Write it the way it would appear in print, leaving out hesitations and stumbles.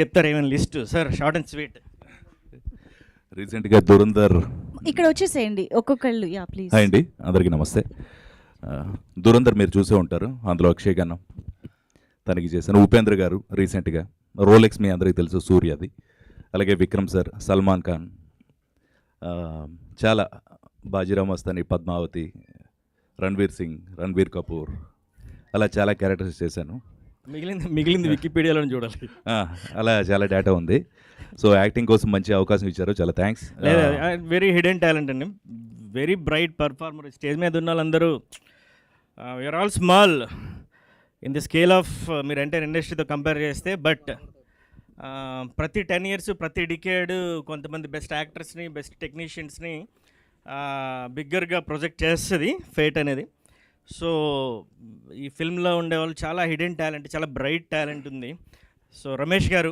చెప్తారు ఏమైనా list sir, short and sweet. రీసెంట్గా దురంధర్. ఇక్కడ వచ్చేసేయండి ఒక్కొక్కళ్ళు. Yeah please. హాయ్ అండి, అందరికీ నమస్తే. దురంధర్ మీరు చూసే ఉంటారు, అందులో అక్షయ్ ఖన్నా తనకి చేశాను. ఉపేంద్ర గారు రీసెంట్గా రోలెక్స్ మీ అందరికీ తెలుసు, సూర్యది. అలాగే విక్రమ్ సార్, సల్మాన్ ఖాన్, చాలా బాజీరావ్ మస్తాని, పద్మావతి, రణ్వీర్ సింగ్, రణ్బీర్ కపూర్, అలా చాలా క్యారెక్టర్స్ చేశాను. మిగిలింది వికీపీడియాలో చూడాలి. అలా చాలా డేటా ఉంది. సో యాక్టింగ్ కోసం మంచి అవకాశం ఇచ్చారు, చాలా థ్యాంక్స్. వెరీ హిడెన్ టాలెంట్ అండి, వెరీ బ్రైట్ పర్ఫార్మర్. స్టేజ్ మీద ఉన్న వాళ్ళందరూ we are all small in the scale of మీరు ఎంటైర్ ఇండస్ట్రీతో కంపేర్ చేస్తే. బట్ ప్రతి 10 years, ప్రతి డికేడ్ కొంతమంది బెస్ట్ యాక్టర్స్ని, బెస్ట్ టెక్నీషియన్స్ని బిగ్గర్గా ప్రొజెక్ట్ చేస్తుంది ఫేట్ అనేది. సో ఈ ఫిల్మ్లో ఉండేవాళ్ళు చాలా హిడెన్ టాలెంట్, చాలా బ్రైట్ టాలెంట్ ఉంది. సో రమేష్ గారు